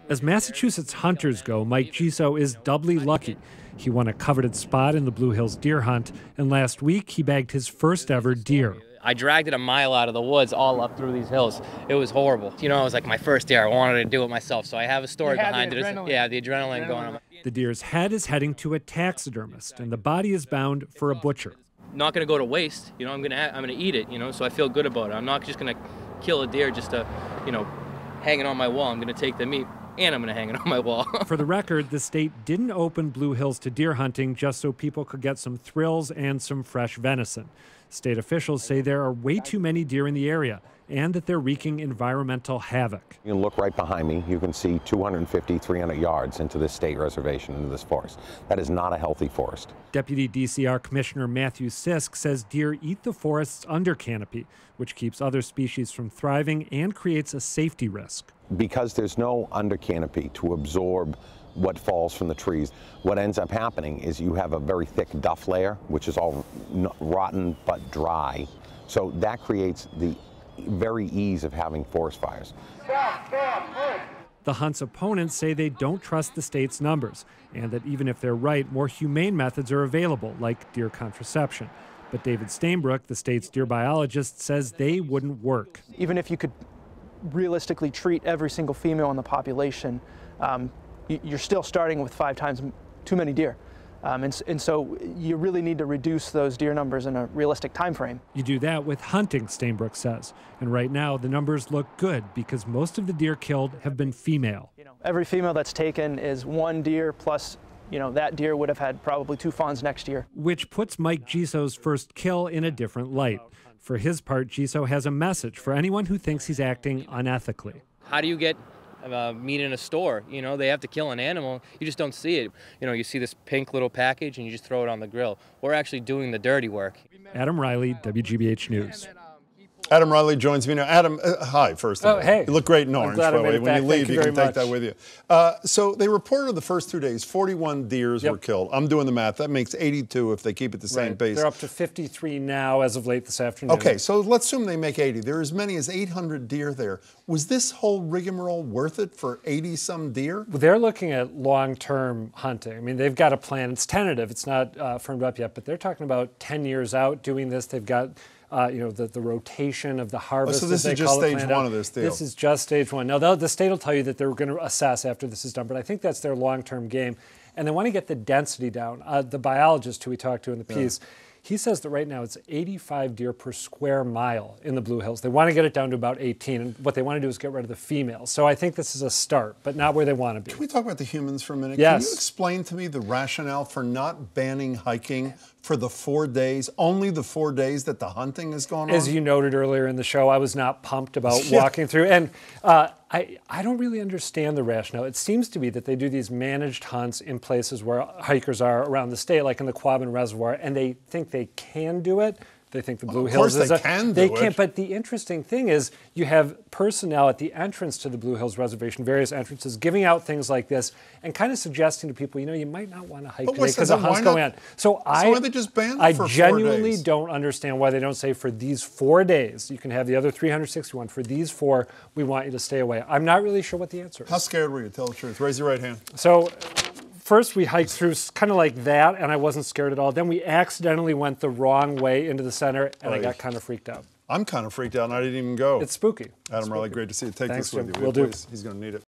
As Massachusetts hunters go, Mike Giso is doubly lucky. He won a coveted spot in the Blue Hills deer hunt, and last week he bagged his first ever deer. I dragged it a mile out of the woods, all up through these hills. It was horrible. You know, it was like my first deer. I wanted to do it myself, so I have a story behind it. Yeah, the adrenaline going on. The deer's head is heading to a taxidermist, and the body is bound for a butcher. Not going to go to waste. You know, I'm gonna eat it. You know, so I feel good about it. I'm not just going to kill a deer just to, you know, hang it on my wall. I'm going to take the meat, and I'm going to hang it on my wall. For the record, the state didn't open Blue Hills to deer hunting just so people could get some thrills and some fresh venison. State officials say there are way too many deer in the area and that they're wreaking environmental havoc. You look right behind me, you can see 250, 300 yards into this state reservation, into this forest. That is not a healthy forest. Deputy DCR Commissioner Matthew Sisk says deer eat the forest's under canopy, which keeps other species from thriving and creates a safety risk. Because there's no under canopy to absorb what falls from the trees, what ends up happening is you have a very thick duff layer, which is all rotten but dry. So that creates the very ease of having forest fires. The hunt's opponents say they don't trust the state's numbers, and that even if they're right, more humane methods are available, like deer contraception. But David Stainbrook, the state's deer biologist, says they wouldn't work. Even if you could realistically treat every single female in the population, you're still starting with 5 times too many deer. And so you really need to reduce those deer numbers in a realistic time frame. You do that with hunting, Stainbrook says. And right now, the numbers look good because most of the deer killed have been female. Every female that's taken is 1 deer plus, that deer would have had probably 2 fawns next year. Which puts Mike Giso's first kill in a different light. For his part, Giso has a message for anyone who thinks he's acting unethically. How do you get meat in a store? You know, they have to kill an animal. You just don't see it. You know, you see this pink little package and you just throw it on the grill. We're actually doing the dirty work. Adam Reilly, WGBH News. Adam Reilly joins me now. Adam, hi, first of all. Hey. You look great in orange, by the way. When you leave, you can take that with you. So they reported the first 2 days, 41 deers were killed. I'm doing the math. That makes 82 if they keep it the same pace. They're up to 53 now as of late this afternoon. Okay, so let's assume they make 80. There are as many as 800 deer there. Was this whole rigmarole worth it for 80-some deer? Well, they're looking at long-term hunting. I mean, they've got a plan. It's tentative. It's not firmed up yet, but they're talking about 10 years out doing this. They've got the rotation of the harvest. So this is just stage 1 of this deal. This is just stage 1. Now, the state will tell you that they're going to assess after this is done, but I think that's their long-term game. And they want to get the density down. The biologist who we talked to in the piece, he says that right now it's 85 deer per square mile in the Blue Hills. They want to get it down to about 18, and what they want to do is get rid of the females. So I think this is a start, but not where they want to be. Can we talk about the humans for a minute? Yes. Can you explain to me the rationale for not banning hiking for the 4 days, only the 4 days that the hunting is going on? As you noted earlier in the show, I was not pumped about walking through. And I don't really understand the rationale. It seems to be that they do these managed hunts in places where hikers are around the state, like in the Quabbin Reservoir, and they think they can do it. They think the Blue Hills is Of course they can. But the interesting thing is you have personnel at the entrance to the Blue Hills Reservation, various entrances, giving out things like this and kind of suggesting to people, you might not want to hike today because the hunt's going on. So why they just ban it for 4 days? I genuinely don't understand why they don't say for these 4 days, you can have the other 361. For these 4, we want you to stay away. I'm not really sure what the answer is. How scared were you? Tell the truth. Raise your right hand. So first we hiked through kind of like that, and I wasn't scared at all. Then we accidentally went the wrong way into the center, and I got kind of freaked out. I'm kind of freaked out, and I didn't even go. It's spooky. Adam Reilly, great to see you. Take Thanks, this with Jim. you. Will do. He's going to need it.